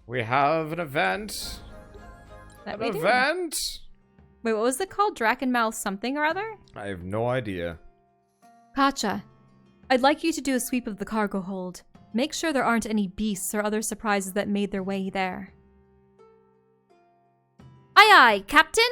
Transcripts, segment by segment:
We have an event. That An we do. event? Wait, what was it called? Drakenmouth something or other? I have no idea. Katja, I'd like you to do a sweep of the cargo hold. Make sure there aren't any beasts or other surprises that made their way there. Aye aye, Captain!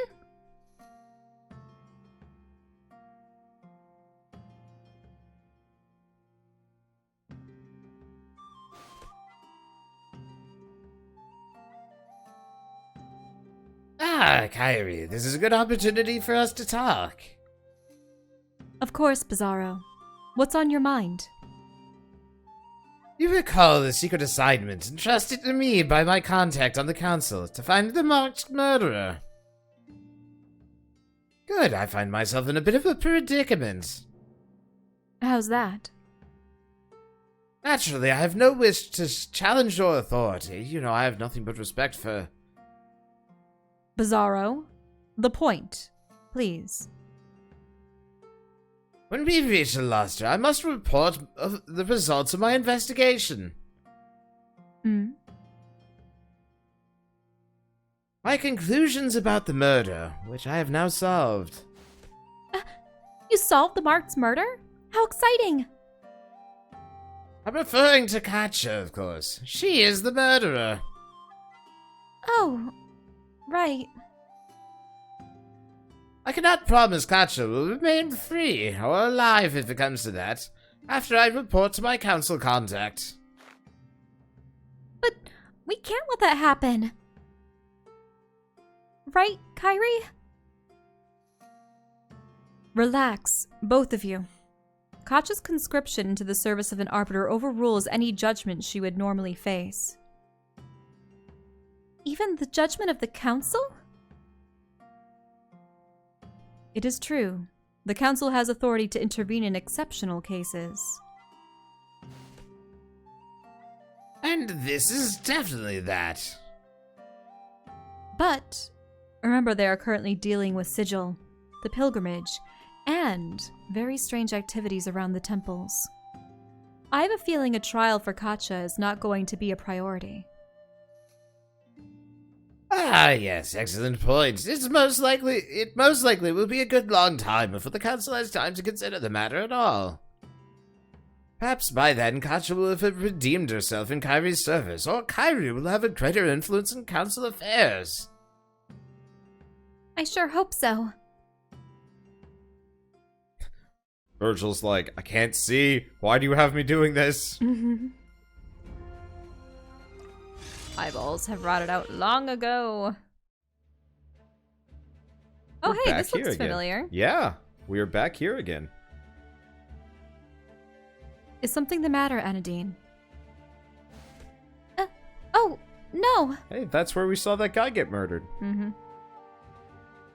Ah, Kyrie, this is a good opportunity for us to talk. Of course, Bizarro. What's on your mind? You recall the secret assignment entrusted to me by my contact on the council to find the marked murderer. Good, I find myself in a bit of a predicament. How's that? Naturally, I have no wish to challenge your authority. You know, I have nothing but respect for... Bizarro, the point, please. When we reach the luster, I must report of the results of my investigation. My conclusions about the murder, which I have now solved. You solved the Mark's murder? How exciting! I'm referring to Katja, of course. She is the murderer. Oh, right. I cannot promise Katja will remain free, or alive if it comes to that, after I report to my council contact. But we can't let that happen. Right, Kyrie? Relax, both of you. Katja's conscription into the service of an Arbiter overrules any judgment she would normally face. Even the judgment of the Council? It is true. The Council has authority to intervene in exceptional cases. And this is definitely that. But remember, they are currently dealing with Sigil, the pilgrimage, and very strange activities around the temples. I have a feeling a trial for Katja is not going to be a priority. Ah, yes, excellent point. It most likely will be a good long time before the council has time to consider the matter at all. Perhaps by then Katja will have redeemed herself in Kyrie's service, or Kyrie will have a greater influence in council affairs. I sure hope so. Virgil's like, I can't see. Why do you have me doing this? Eyeballs have rotted out long ago. Oh, We're hey, back this looks here again. familiar. Yeah, we are back here again. Is something the matter, Anadine? Oh, no! Hey, that's where we saw that guy get murdered.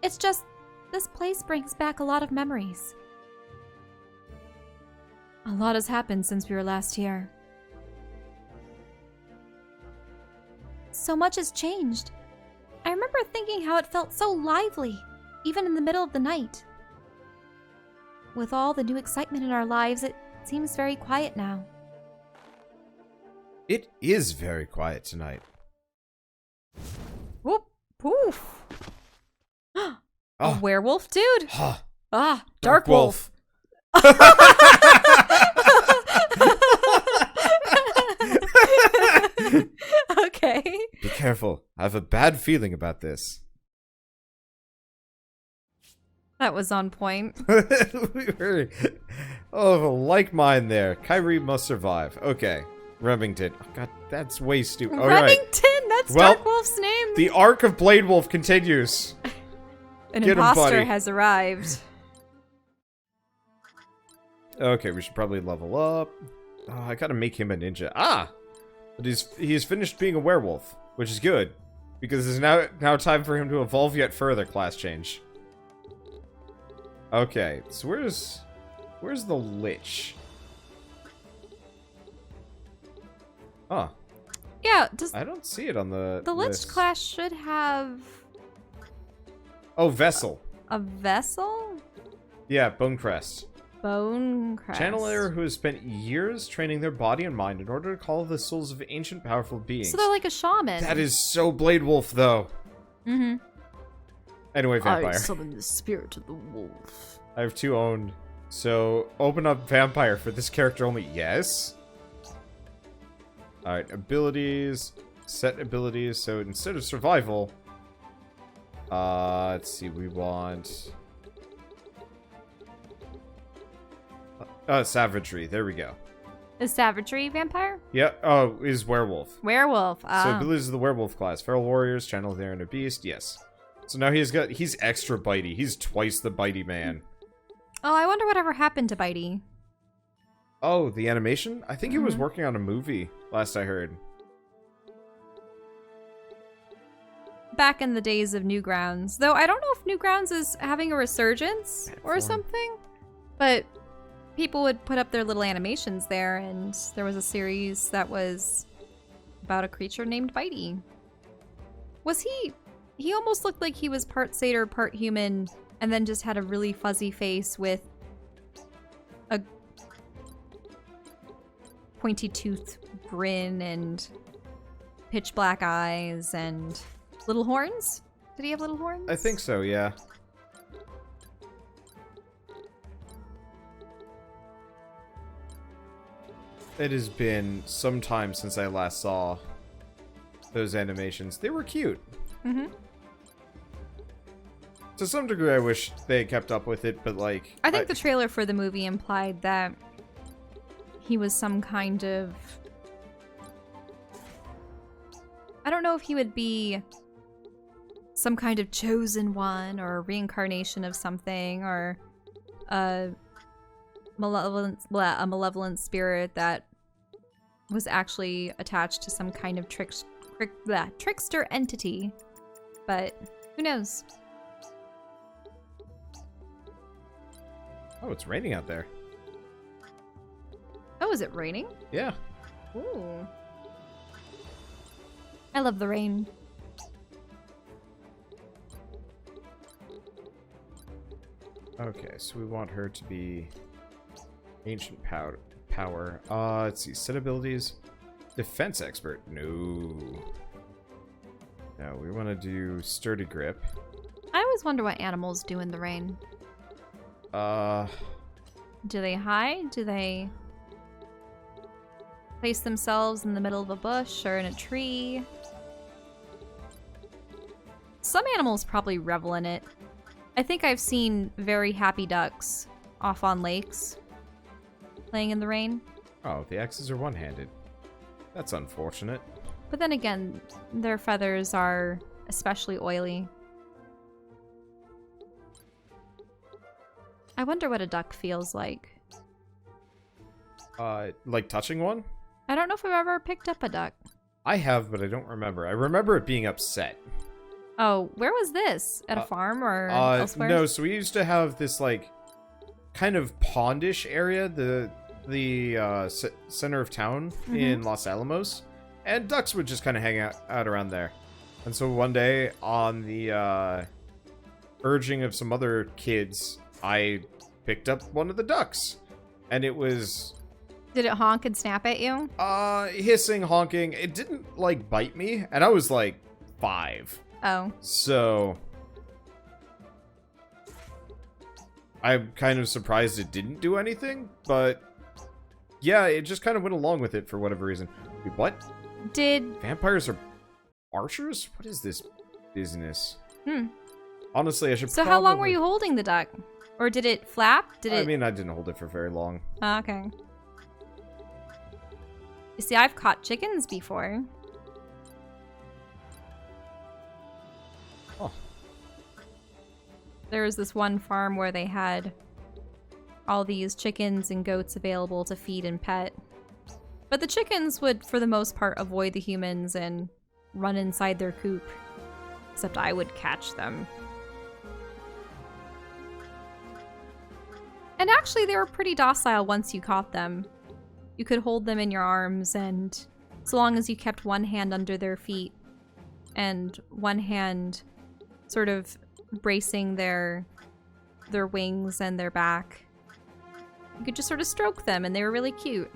It's just, this place brings back a lot of memories. A lot has happened since we were last here. So much has changed. I remember thinking how it felt so lively, even in the middle of the night. With all the new excitement in our lives, it seems very quiet now. It is very quiet tonight. Whoop, poof. A Oh. werewolf, dude? Ah, Dark wolf. Okay. Be careful. I have a bad feeling about this. That was on point. We were like mine there. Kyrie must survive. Okay. Remington. Oh, God, that's way stupid. All right. Remington, that's Well, Darkwolf's name. The arc of Blade Wolf continues. An Get him, imposter buddy. has arrived. Okay, we should probably level up. Oh, I gotta make him a ninja. Ah! But he's finished being a werewolf, which is good. Because it's now time for him to evolve yet further class change. Okay, so where's the Lich? Huh. Yeah, I don't see it on the Lich list. class should have Oh, Vessel. a vessel? Yeah, Bonecrest. Bone crest. Channeler who has spent years training their body and mind in order to call the souls of ancient powerful beings. So they're like a shaman. That is so Blade Wolf, though. Mm-hmm. Anyway, vampire. I summon the spirit of the wolf. I have 2 owned. So, open up vampire for this character only. Yes. Alright, abilities. Set abilities. So, instead of survival... let's see, we want... savagery. There we go. Is savagery vampire? Yeah, oh, is werewolf. Werewolf. So abilities of the werewolf class. Feral warriors, channel their inner beast, yes. So now he's extra bitey. He's twice the bitey man. Oh, I wonder whatever happened to Bitey. Oh, the animation? I think he was working on a movie, last I heard. Back in the days of Newgrounds. Though I don't know if Newgrounds is having a resurgence or something. But people would put up their little animations there, and there was a series that was about a creature named Bitey. Was he... He almost looked like he was part satyr, part human, and then just had a really fuzzy face with a pointy-toothed grin and pitch black eyes and little horns? Did he have little horns? I think so, yeah. It has been some time since I last saw those animations. They were cute. Mm-hmm. To some degree, I wish they had kept up with it, but like... I think the trailer for the movie implied that he was some kind of... I don't know if he would be some kind of chosen one or a reincarnation of something or a malevolent spirit that was actually attached to some kind of trickster entity. But who knows? Oh, it's raining out there. Oh, is it raining? Yeah. Ooh. I love the rain. Okay, so we want her to be ancient power. Let's see, set abilities. Defense expert. No. No, we want to do sturdy grip. I always wonder what animals do in the rain. Do they hide? Do they place themselves in the middle of a bush or in a tree? Some animals probably revel in it. I think I've seen very happy ducks off on lakes playing in the rain. Oh, the axes are one-handed. That's unfortunate. But then again, their feathers are especially oily. I wonder what a duck feels like. Like touching one? I don't know if I've ever picked up a duck. I have, but I don't remember. I remember it being upset. Oh, where was this? At a farm or elsewhere? No, so we used to have this, like, kind of pondish area, the center of town in Los Alamos, and ducks would just kind of hang out around there. And so one day, on the urging of some other kids, I picked up one of the ducks, and it was... Did it honk and snap at you? Hissing, honking. It didn't, like, bite me, and I was, like, 5. Oh. So... I'm kind of surprised it didn't do anything, but... Yeah, it just kind of went along with it for whatever reason. Wait, what? Vampires are archers? What is this business? Honestly, I should So how long were you holding the duck? Or did it flap? I mean, I didn't hold it for very long. Oh, okay. You see, I've caught chickens before. Oh. There was this one farm where they had all these chickens and goats available to feed and pet. But the chickens would, for the most part, avoid the humans and run inside their coop. Except I would catch them. And actually, they were pretty docile once you caught them. You could hold them in your arms, and so long as you kept one hand under their feet and one hand sort of bracing their wings and their back, You could just sort of stroke them, and they were really cute.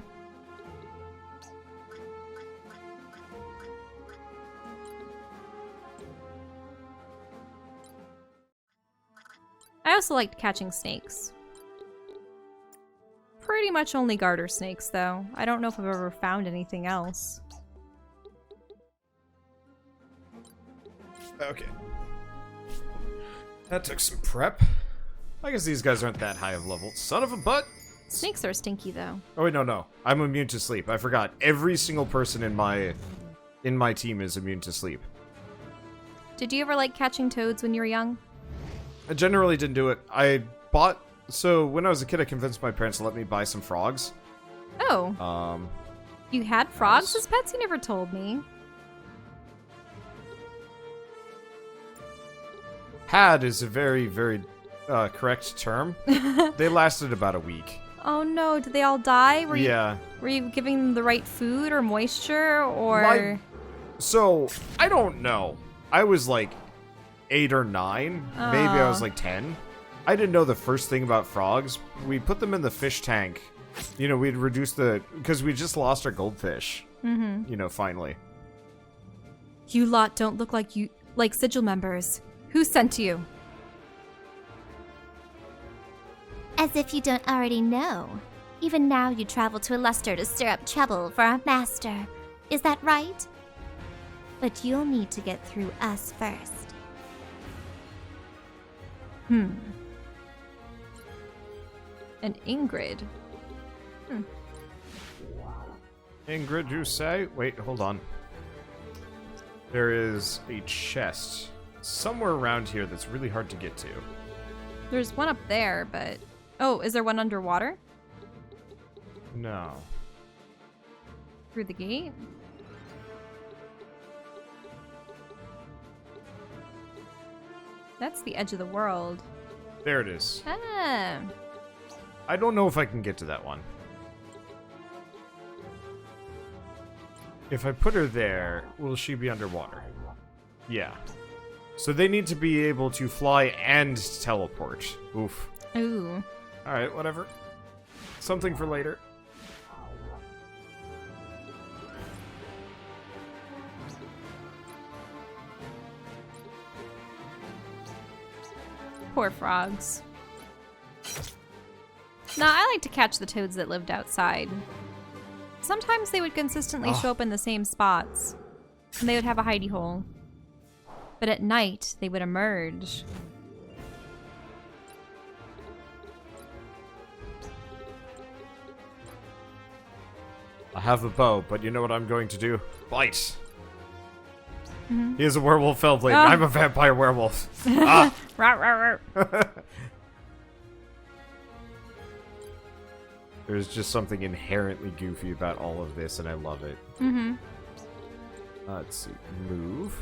I also liked catching snakes. Pretty much only garter snakes, though. I don't know if I've ever found anything else. Okay. That took some prep. I guess these guys aren't that high of level. Son of a butt! Snakes are stinky, though. Oh wait, no. I'm immune to sleep. I forgot. Every single person in my team is immune to sleep. Did you ever like catching toads when you were young? I generally didn't do it. So when I was a kid, I convinced my parents to let me buy some frogs. Oh. You had frogs as pets? You never told me. Had is a very, very correct term. They lasted about a week. Oh no, did they all die? Were you giving them the right food or moisture or... So, I don't know. I was like 8 or 9. Maybe I was like 10. I didn't know the first thing about frogs. We put them in the fish tank. You know, we'd reduce because we just lost our goldfish. Mm-hmm. You know, finally. You lot don't look like sigil members. Who sent you? As if you don't already know. Even now you travel to Luster to stir up trouble for our master. Is that right? But you'll need to get through us first. And Ingrid. Ingrid, you say? Wait, hold on. There is a chest somewhere around here that's really hard to get to. There's one up there, but... Oh, is there one underwater? No. Through the gate? That's the edge of the world. There it is. Ah. I don't know if I can get to that one. If I put her there, will she be underwater? Yeah. So they need to be able to fly and teleport. Oof. Ooh. Alright, whatever. Something for later. Poor frogs. No, I like to catch the toads that lived outside. Sometimes they would consistently show up in the same spots, and they would have a hidey hole. But at night, they would emerge. I have a bow, but you know what I'm going to do? Bite! He is a werewolf Fellblade, and I'm a vampire werewolf. Ah! Rawr, rawr, rawr. There's just something inherently goofy about all of this, and I love it. Mm-hmm. Let's see. Move.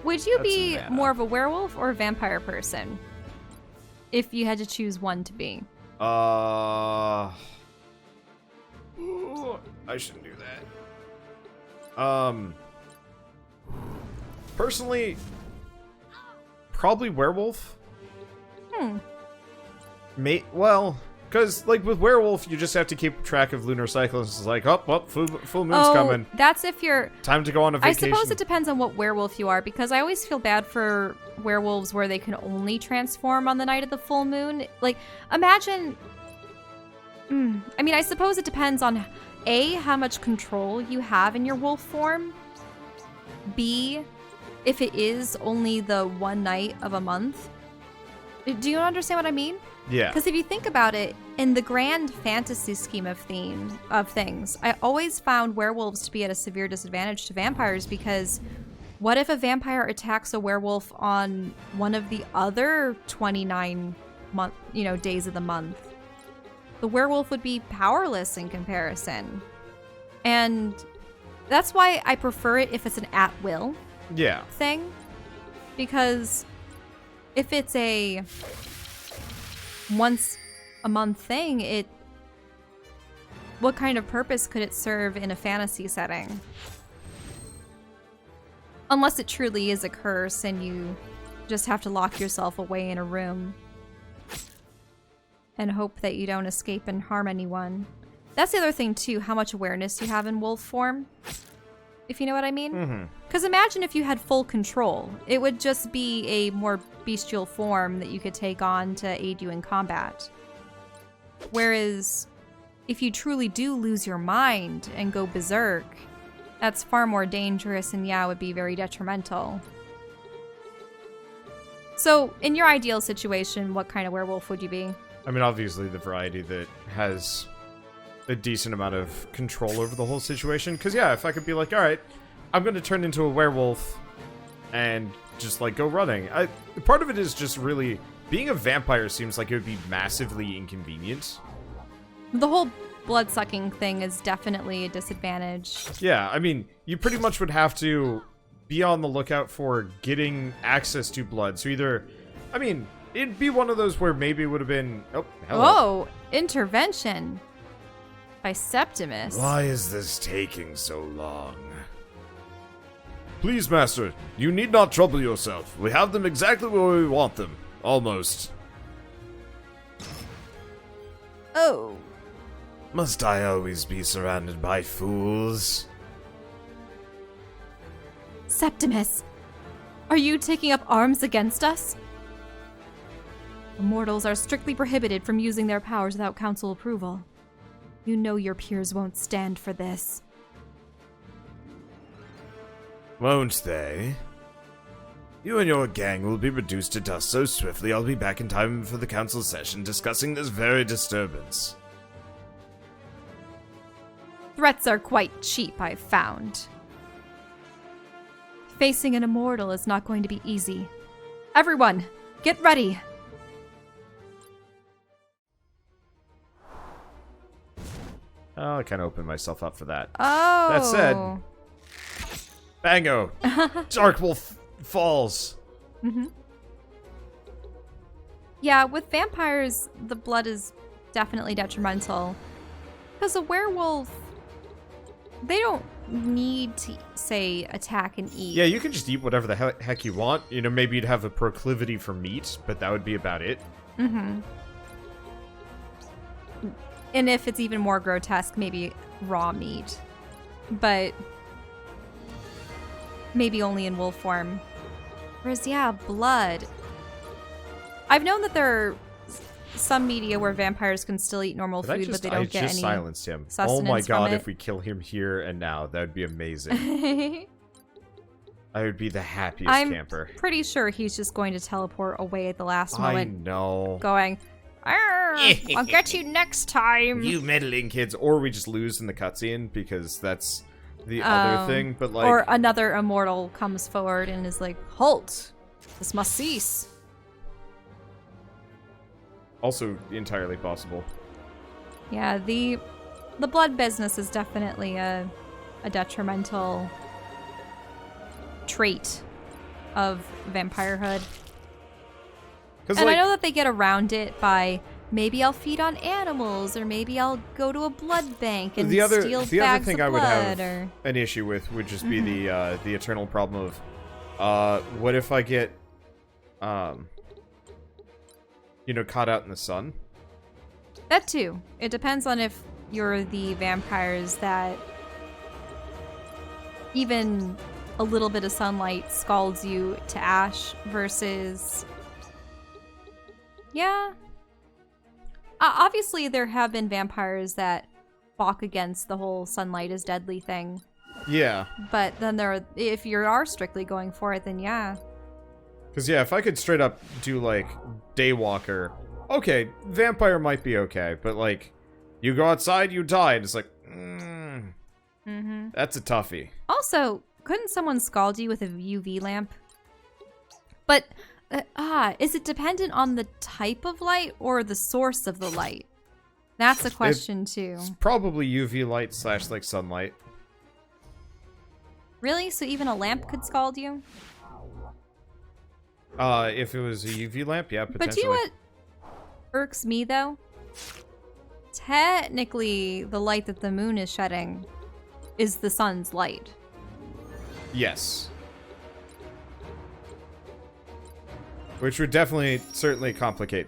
Would you That's be meta. more of a werewolf or a vampire person? If you had to choose one to be. I shouldn't do that. Personally, probably werewolf. Well, because, like, with werewolf, you just have to keep track of lunar cycles. It's like, oh, full moon's coming. That's if you're... Time to go on a vacation. I suppose it depends on what werewolf you are, because I always feel bad for werewolves where they can only transform on the night of the full moon. Like, imagine... I mean, I suppose it depends on, A, how much control you have in your wolf form. B, if it is only the one night of a month. Do you understand what I mean? Yeah. Because if you think about it, in the grand fantasy scheme of things, I always found werewolves to be at a severe disadvantage to vampires, because what if a vampire attacks a werewolf on one of the other 29 days of the month? The werewolf would be powerless in comparison. And that's why I prefer it if it's an at-will thing. Because if it's a once a month thing, what kind of purpose could it serve in a fantasy setting? Unless it truly is a curse and you just have to lock yourself away in a room. and hope that you don't escape and harm anyone. That's the other thing, too, how much awareness you have in wolf form, if you know what I mean. Because imagine if you had full control. It would just be a more bestial form that you could take on to aid you in combat. Whereas, if you truly do lose your mind and go berserk, that's far more dangerous and, yeah, would be very detrimental. So, in your ideal situation, what kind of werewolf would you be? I mean, obviously the variety that has a decent amount of control over the whole situation. Because, yeah, if I could be like, all right, I'm going to turn into a werewolf and just, like, go running. Part of it is just really, being a vampire seems like it would be massively inconvenient. The whole blood-sucking thing is definitely a disadvantage. Yeah, I mean, you pretty much would have to be on the lookout for getting access to blood. So either, I mean, it'd be one of those where maybe it would have been, oh, hello. Whoa, intervention by Septimus. Why is this taking so long? Please, Master, you need not trouble yourself. We have them exactly where we want them. Almost. Oh. Must I always be surrounded by fools? Septimus, are you taking up arms against us? Immortals are strictly prohibited from using their powers without council approval. You know your peers won't stand for this. Won't they? You and your gang will be reduced to dust so swiftly I'll be back in time for the council session discussing this very disturbance. Threats are quite cheap, I've found. Facing an immortal is not going to be easy. Everyone, get ready! I'll kind of open myself up for that. Oh! That said, bango! Dark Wolf falls. Mm-hmm. Yeah, with vampires, the blood is definitely detrimental. Because a werewolf, they don't need to, say, attack and eat. Yeah, you can just eat whatever the heck you want. You know, maybe you'd have a proclivity for meat, but that would be about it. Mm-hmm. And if it's even more grotesque, maybe raw meat. But maybe only in wolf form. Whereas, yeah, blood. I've known that there are some media where vampires can still eat normal food, but they don't get any. I just silenced him. Sustenance Oh my god, from it. if we kill him here and now, that would be amazing. I would be the happiest camper. I'm pretty sure he's just going to teleport away at the last moment. I know. Going, I'll get you next time. You meddling kids. Or we just lose in the cutscene because that's the other thing. But like, or another immortal comes forward and is like, halt, this must cease. Also entirely possible. Yeah, the blood business is definitely a detrimental trait of vampirehood. And like, I know that they get around it by maybe I'll feed on animals, or maybe I'll go to a blood bank and steal bags of blood. The other thing I would have an issue with would just be the eternal problem of, what if I get, you know, caught out in the sun? That too. It depends on if you're the vampires that even a little bit of sunlight scalds you to ash versus... Yeah. Obviously, there have been vampires that balk against the whole sunlight is deadly thing. Yeah. But then if you are strictly going for it, then yeah. Because, yeah, if I could straight up do, like, Daywalker, okay, vampire might be okay, but, like, you go outside, you die, and it's like, that's a toughie. Also, couldn't someone scald you with a UV lamp? But... is it dependent on the type of light or the source of the light? That's a question, too. It's probably UV light / like sunlight. Really? So even a lamp could scald you? If it was a UV lamp, yeah, potentially. But do you know what irks me, though? Technically, the light that the moon is shedding is the sun's light. Yes. Which would certainly complicate.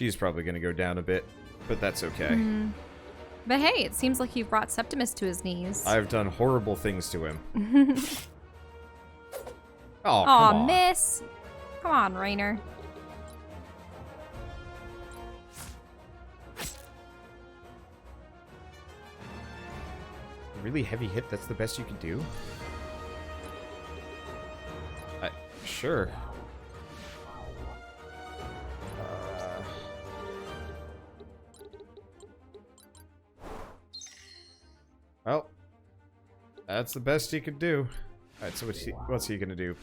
She's probably going to go down a bit, but that's okay. But hey, it seems like you've brought Septimus to his knees. I've done horrible things to him. Oh, Aw, come on. miss. Come on, Rainer. Really heavy hit, that's the best you can do? Sure. Well, that's the best he could do. Alright, so what's he gonna do?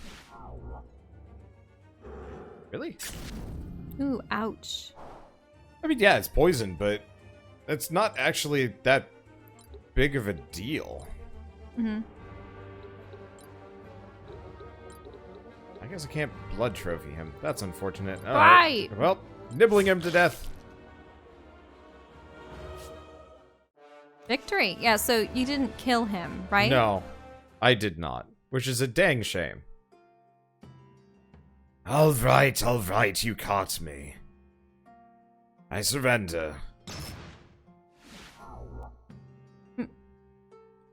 Really? Ooh, ouch. I mean, yeah, it's poison, but it's not actually that big of a deal. Mm-hmm. I guess I can't blood trophy him. That's unfortunate. All Right. Well, nibbling him to death. Victory. Yeah, so you didn't kill him, right? No, I did not. Which is a dang shame. All right, you caught me. I surrender.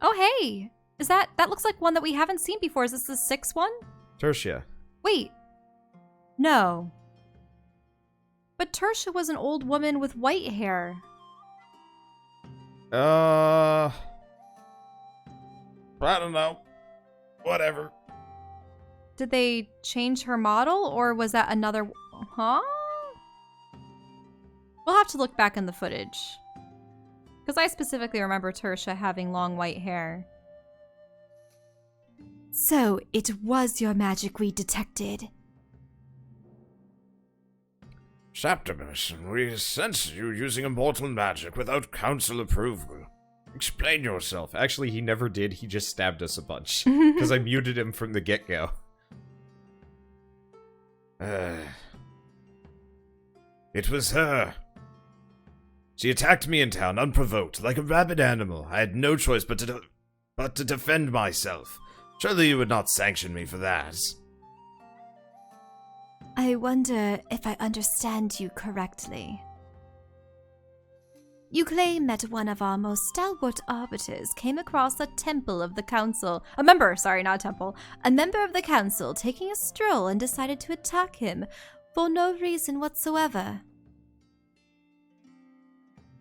Oh, hey. Is that looks like one that we haven't seen before. Is this the 6th one? Tertia. Wait. No. But Tertia was an old woman with white hair. I don't know. Whatever. Did they change her model, or was that another... Huh? We'll have to look back in the footage. Because I specifically remember Tertia having long white hair. So, it was your magic we detected. Septimus, we sense you using immortal magic without council approval. Explain yourself. Actually, he never did. He just stabbed us a bunch. Because I muted him from the get-go. It was her. She attacked me in town unprovoked, like a rabid animal. I had no choice but to defend myself. Surely you would not sanction me for that. I wonder if I understand you correctly. You claim that one of our most stalwart arbiters came across a temple of the council. A member of the council taking a stroll and decided to attack him for no reason whatsoever.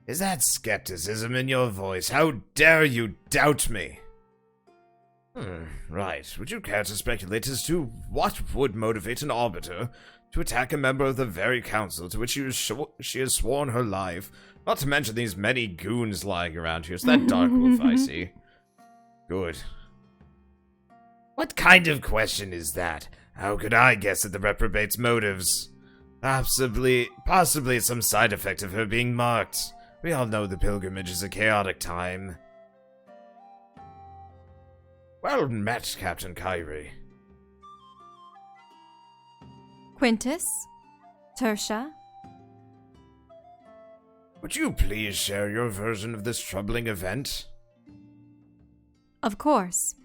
Is that skepticism in your voice? How dare you doubt me? Right. Would you care to speculate as to what would motivate an arbiter to attack a member of the very council to which she has sworn her life? Not to mention these many goons lying around here. It's that dark wolf I see. Good. What kind of question is that? How could I guess at the reprobate's motives? Possibly some side effect of her being marked. We all know the pilgrimage is a chaotic time. Well met, Captain Kyrie. Quintus? Tertia? Would you please share your version of this troubling event? Of course.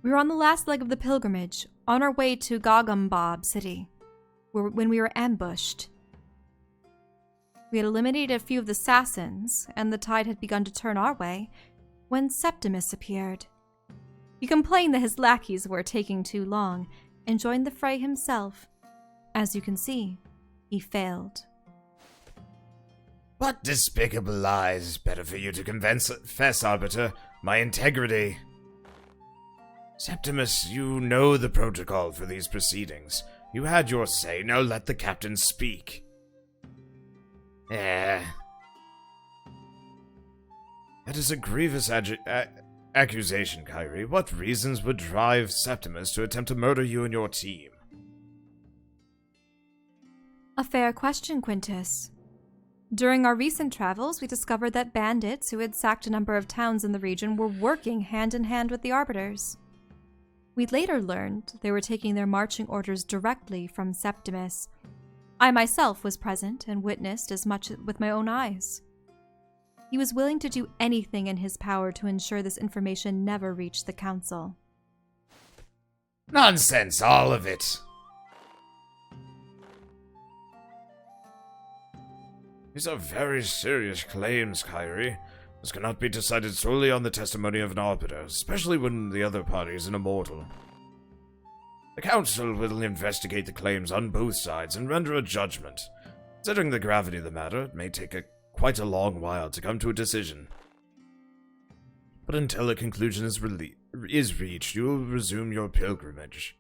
We were on the last leg of the pilgrimage, on our way to Gogumbob City, when we were ambushed. We had eliminated a few of the assassins, and the tide had begun to turn our way, when Septimus appeared. He complained that his lackeys were taking too long, and joined the fray himself. As you can see, he failed. What despicable lies! Better for you to confess, Arbiter. My integrity. Septimus, you know the protocol for these proceedings. You had your say, now let the captain speak. That is a grievous accusation, Kyrie. What reasons would drive Septimus to attempt to murder you and your team? A fair question, Quintus. During our recent travels, we discovered that bandits who had sacked a number of towns in the region were working hand in hand with the Arbiters. We later learned they were taking their marching orders directly from Septimus. I myself was present and witnessed as much with my own eyes. He was willing to do anything in his power to ensure this information never reached the council. Nonsense, all of it. These are very serious claims, Kyrie. This cannot be decided solely on the testimony of an arbiter, especially when the other party is an immortal. The council will investigate the claims on both sides and render a judgment. Considering the gravity of the matter, it may take quite a long while to come to a decision. But until a conclusion is reached, you will resume your pilgrimage.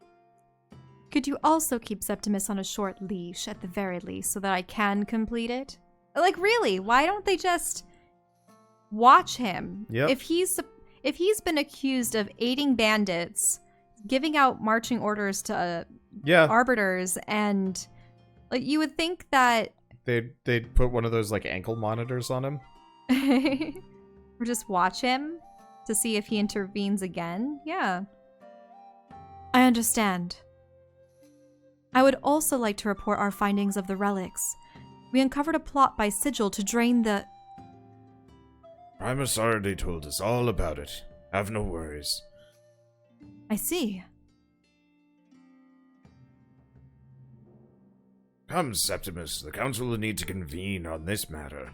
Could you also keep Septimus on a short leash, at the very least, so that I can complete it? Like, really, why don't they just watch him? Yep. If he's been accused of aiding bandits, giving out marching orders to arbiters, and like, you would think that they'd put one of those like ankle monitors on him. or just watch him to see if he intervenes again. Yeah. I understand. I would also like to report our findings of the relics. We uncovered a plot by Sigil to drain the... Primus already told us all about it. Have no worries. I see. Come, Septimus. The council will need to convene on this matter.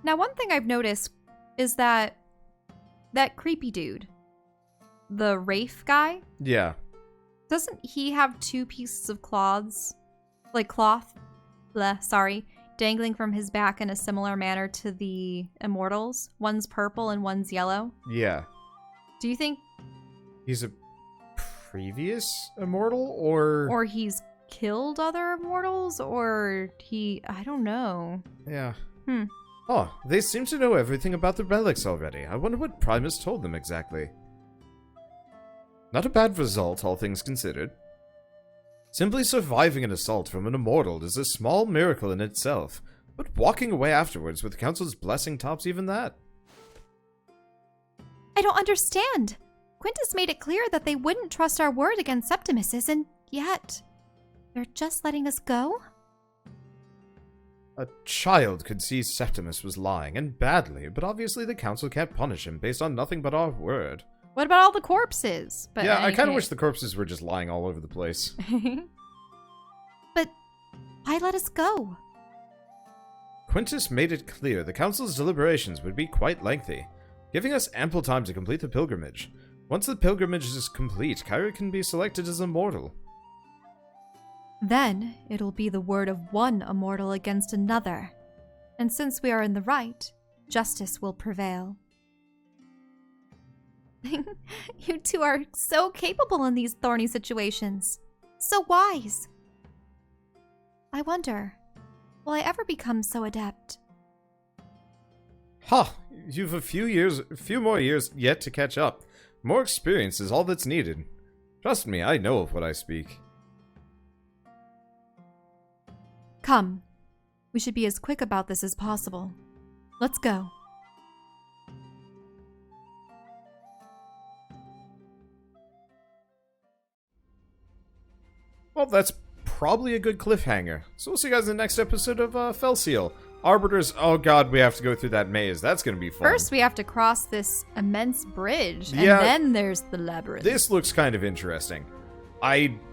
Now, one thing I've noticed is that creepy dude, the Wraith guy, Yeah. doesn't he have 2 pieces of cloth, dangling from his back in a similar manner to the immortals? One's purple and one's yellow. Yeah. Do you think... He's a previous immortal, or he's killed other immortals, or he... I don't know. Yeah. Hmm. Oh, they seem to know everything about the relics already. I wonder what Primus told them exactly. Not a bad result, all things considered. Simply surviving an assault from an immortal is a small miracle in itself, but walking away afterwards with the council's blessing tops even that. I don't understand. Quintus made it clear that they wouldn't trust our word against Septimus's, and yet they're just letting us go? A child could see Septimus was lying, and badly, but obviously the council can't punish him based on nothing but our word. What about all the corpses? But Yeah, I kind of wish the corpses were just lying all over the place. But why let us go? Quintus made it clear the council's deliberations would be quite lengthy, giving us ample time to complete the pilgrimage. Once the pilgrimage is complete, Kyrie can be selected as immortal. Then it'll be the word of one immortal against another. And since we are in the right, justice will prevail. You two are so capable in these thorny situations. So wise. I wonder, will I ever become so adept? Ha! You've a few more years yet to catch up. More experience is all that's needed. Trust me, I know of what I speak. Come. We should be as quick about this as possible. Let's go. Well, that's probably a good cliffhanger. So we'll see you guys in the next episode of Felseal. Arbiters, oh god, we have to go through that maze. That's gonna be fun. First, we have to cross this immense bridge, and Yeah. then there's the labyrinth. This looks kind of interesting.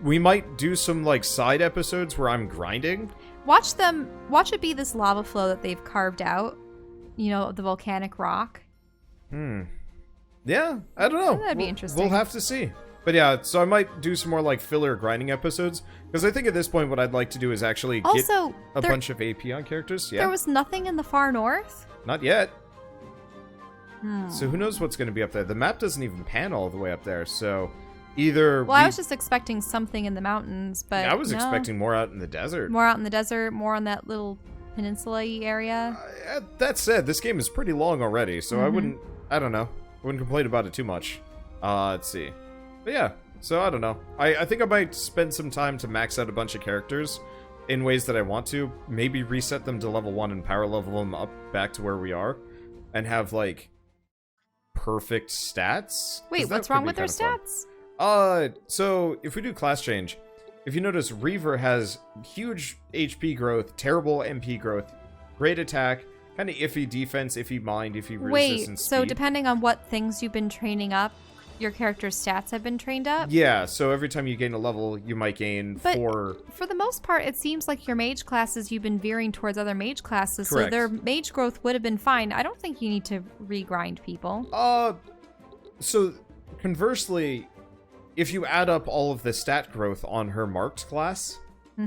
We might do some, like, side episodes where I'm grinding. Watch it be this lava flow that they've carved out. You know, the volcanic rock. Yeah, I don't know. That'd be interesting. We'll have to see. But yeah, so I might do some more, like, filler grinding episodes. Because I think at this point what I'd like to do is actually Also, get a bunch of AP on characters. Yeah, there was nothing in the far north? not yet. So who knows what's going to be up there. The map doesn't even pan all the way up there, so either... Well, I was just expecting something in the mountains, but I was no. expecting more out in the desert. More out in the desert, more on that little peninsula-y area. That said, this game is pretty long already, so I don't know. I wouldn't complain about it too much. Let's see. But yeah, so I don't know. I think I might spend some time to max out a bunch of characters in ways that I want to. Maybe reset them to level 1 and power level them up back to where we are. And have, like, perfect stats. 'Cause Wait, that what's could wrong be with their kinda fun. stats? So if we do class change, if you notice, Reaver has huge HP growth, terrible MP growth, great attack, kind of iffy defense, iffy mind, iffy resistance. Wait, so speed. depending on what things you've been training up, your character's stats have been trained up. Yeah, so every time you gain a level, you might gain But 4... for the most part, it seems like your mage classes, you've been veering towards other mage classes, Correct. so their mage growth would have been fine. I don't think you need to regrind people. So, conversely, if you add up all of the stat growth on her marked class,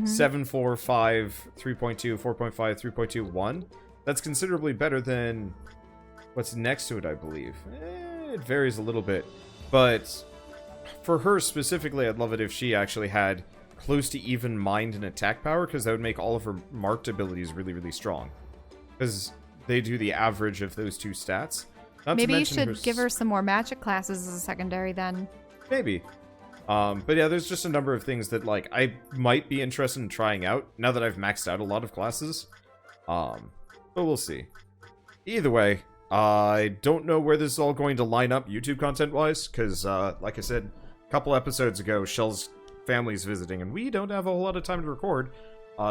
7, 4, 5, 3.2, 4.5, 3.2, 1, that's considerably better than what's next to it, I believe. It varies a little bit. But for her specifically, I'd love it if she actually had close to even mind and attack power, because that would make all of her marked abilities really, really strong. Because they do the average of those two stats. Not to Maybe you mention should give her some more magic classes as a secondary then. Maybe. But yeah, there's just a number of things that, like, I might be interested in trying out now that I've maxed out a lot of classes. But we'll see. Either way, I don't know where this is all going to line up YouTube content-wise, because, like I said a couple episodes ago, Shell's family's visiting, and we don't have a whole lot of time to record.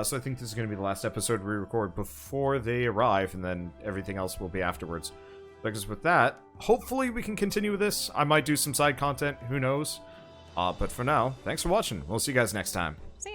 So I think this is going to be the last episode we record before they arrive, and then everything else will be afterwards. Because with that, hopefully we can continue with this. I might do some side content, who knows. But for now, thanks for watching. We'll see you guys next time. See